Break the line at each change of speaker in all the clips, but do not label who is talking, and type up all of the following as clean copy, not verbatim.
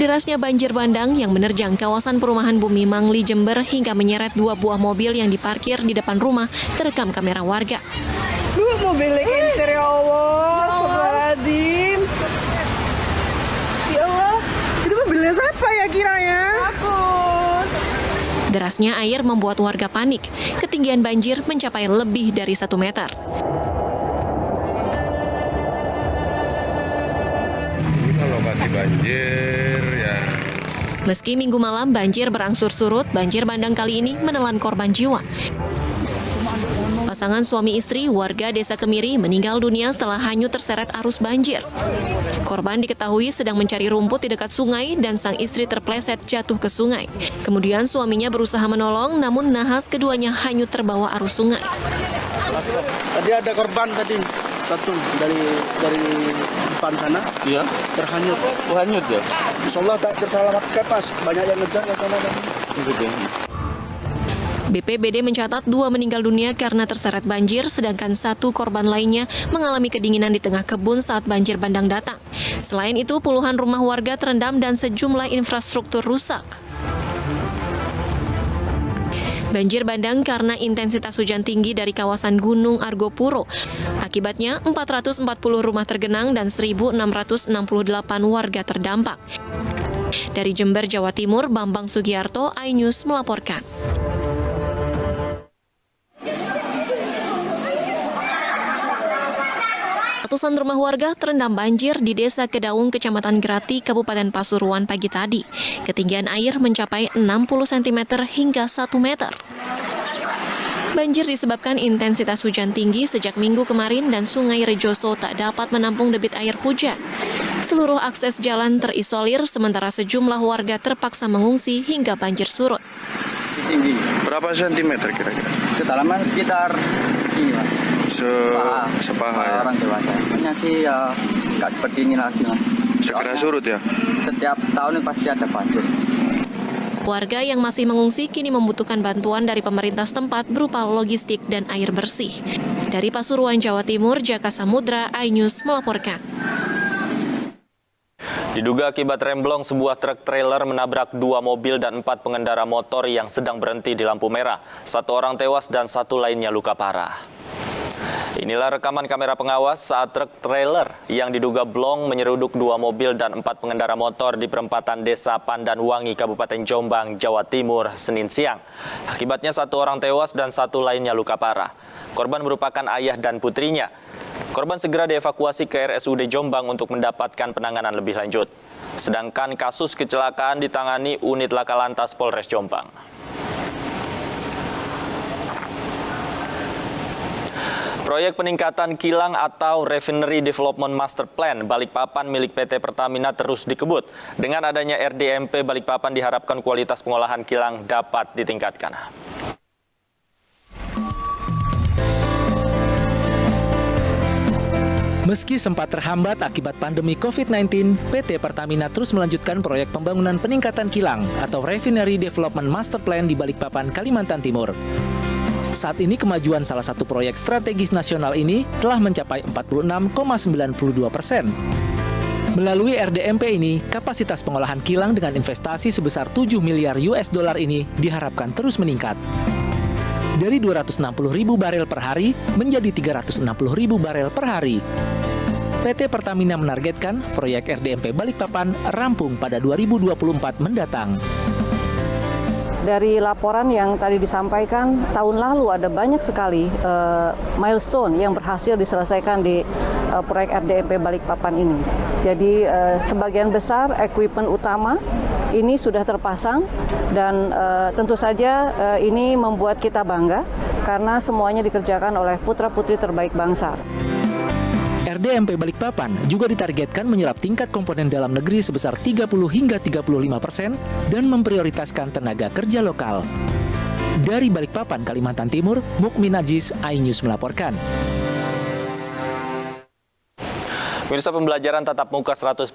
Derasnya banjir bandang yang menerjang kawasan perumahan Bumi Mangli, Jember hingga menyeret 2 buah mobil yang diparkir di depan rumah terekam kamera warga.
Mobilnya enter ya Allah, astagfirullahaladzim. Ya Allah, itu mobilnya siapa ya kiranya? Aku.
Derasnya air membuat warga panik. Ketinggian banjir mencapai lebih dari 1 meter.
Ini lokasi banjir ya.
Meski minggu malam banjir berangsur surut, banjir bandang kali ini menelan korban jiwa. Pasangan suami istri warga Desa Kemiri meninggal dunia setelah hanyut terseret arus banjir. Korban diketahui sedang mencari rumput di dekat sungai dan sang istri terpleset jatuh ke sungai. Kemudian suaminya berusaha menolong, namun nahas keduanya hanyut terbawa arus sungai.
Tadi ada korban tadi satu dari depan sana, iya, terhanyut. Oh, hanyut ya? Insyaallah tak terselamatkan, pas banyak yang ngejar ke sana tadi.
BPBD mencatat 2 meninggal dunia karena terseret banjir, sedangkan 1 korban lainnya mengalami kedinginan di tengah kebun saat banjir bandang datang. Selain itu, puluhan rumah warga terendam dan sejumlah infrastruktur rusak. Banjir bandang karena intensitas hujan tinggi dari kawasan Gunung Argopuro. Akibatnya, 440 rumah tergenang dan 1.668 warga terdampak. Dari Jember, Jawa Timur, Bambang Sugiarto, iNews melaporkan. Ratusan rumah warga terendam banjir di Desa Kedaung, Kecamatan Grati, Kabupaten Pasuruan pagi tadi. Ketinggian air mencapai 60 cm hingga 1 meter. Banjir disebabkan intensitas hujan tinggi sejak minggu kemarin dan Sungai Rejoso tak dapat menampung debit air hujan. Seluruh akses jalan terisolir, sementara sejumlah warga terpaksa mengungsi hingga banjir surut.
Tinggi berapa sentimeter kira-kira?
Kedalaman sekitar ini lah.
Sepaha ya?
Orang dewasa. Hanya sih ya nggak seperti ini lagi lah.
Segera surut ya?
Setiap tahun pasti ada banjir.
Warga yang masih mengungsi kini membutuhkan bantuan dari pemerintah setempat berupa logistik dan air bersih. Dari Pasuruan, Jawa Timur, Jaka Samudra, iNews melaporkan.
Diduga akibat remblong, sebuah truk trailer menabrak 2 mobil dan 4 pengendara motor yang sedang berhenti di lampu merah. 1 orang tewas dan 1 lainnya luka parah. Inilah rekaman kamera pengawas saat truk trailer yang diduga blong menyeruduk 2 mobil dan 4 pengendara motor di perempatan Desa Pandanwangi, Kabupaten Jombang, Jawa Timur, Senin siang. Akibatnya 1 orang tewas dan 1 lainnya luka parah. Korban merupakan ayah dan putrinya. Korban segera dievakuasi ke RSUD Jombang untuk mendapatkan penanganan lebih lanjut. Sedangkan kasus kecelakaan ditangani unit Laka Lantas Polres Jombang. Proyek peningkatan kilang atau Refinery Development Master Plan Balikpapan milik PT Pertamina terus dikebut. Dengan adanya RDMP Balikpapan diharapkan kualitas pengolahan kilang dapat ditingkatkan.
Meski sempat terhambat akibat pandemi COVID-19, PT Pertamina terus melanjutkan proyek pembangunan peningkatan kilang atau Refinery Development Master Plan di Balikpapan, Kalimantan Timur. Saat ini kemajuan salah satu proyek strategis nasional ini telah mencapai 46,92%. Melalui RDMP ini, kapasitas pengolahan kilang dengan investasi sebesar 7 miliar US dollar ini diharapkan terus meningkat. Dari 260.000 barel per hari menjadi 360.000 barel per hari. PT Pertamina menargetkan proyek RDMP Balikpapan rampung pada 2024 mendatang.
Dari laporan yang tadi disampaikan, tahun lalu ada banyak sekali milestone yang berhasil diselesaikan di proyek RDMP Balikpapan ini. Jadi sebagian besar equipment utama ini sudah terpasang dan tentu saja ini membuat kita bangga karena semuanya dikerjakan oleh putra-putri terbaik bangsa.
RDMP Balikpapan juga ditargetkan menyerap tingkat komponen dalam negeri sebesar 30 hingga 35% dan memprioritaskan tenaga kerja lokal. Dari Balikpapan, Kalimantan Timur, Mukmin Najis, iNews melaporkan.
Pemirsa, pembelajaran tatap muka 100%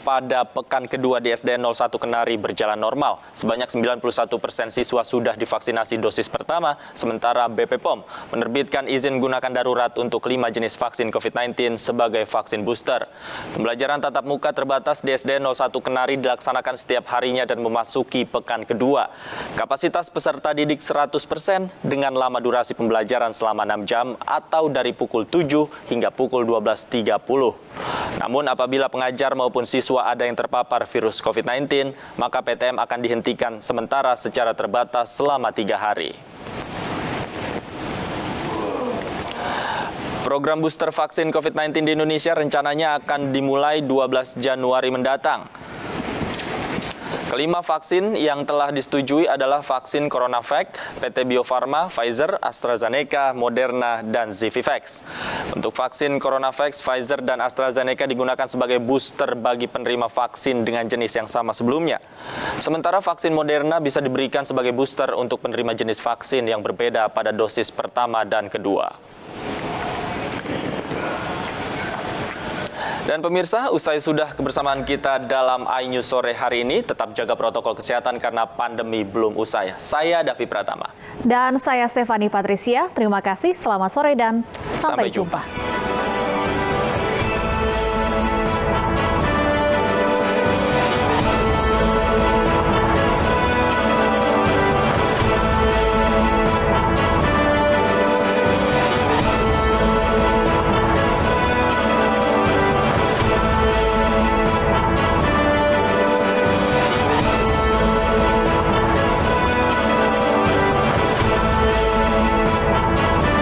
pada pekan kedua di SDN 01 Kenari berjalan normal. Sebanyak 91% siswa sudah divaksinasi dosis pertama, sementara BP POM menerbitkan izin gunakan darurat untuk 5 jenis vaksin COVID-19 sebagai vaksin booster. Pembelajaran tatap muka terbatas di SDN 01 Kenari dilaksanakan setiap harinya dan memasuki pekan kedua. Kapasitas peserta didik 100% dengan lama durasi pembelajaran selama 6 jam atau dari pukul 7 hingga pukul 12.30. Namun apabila pengajar maupun siswa ada yang terpapar virus COVID-19, maka PTM akan dihentikan sementara secara terbatas selama 3 hari. Program booster vaksin COVID-19 di Indonesia rencananya akan dimulai 12 Januari mendatang. Kelima vaksin yang telah disetujui adalah vaksin CoronaVac, PT Bio Farma, Pfizer, AstraZeneca, Moderna, dan Zivivax. Untuk vaksin CoronaVac, Pfizer, dan AstraZeneca digunakan sebagai booster bagi penerima vaksin dengan jenis yang sama sebelumnya. Sementara vaksin Moderna bisa diberikan sebagai booster untuk penerima jenis vaksin yang berbeda pada dosis pertama dan kedua. Dan pemirsa, usai sudah kebersamaan kita dalam iNews sore hari ini, tetap jaga protokol kesehatan karena pandemi belum usai. Saya Davi Pratama.
Dan saya Stefani Patricia. Terima kasih, selamat sore dan sampai jumpa.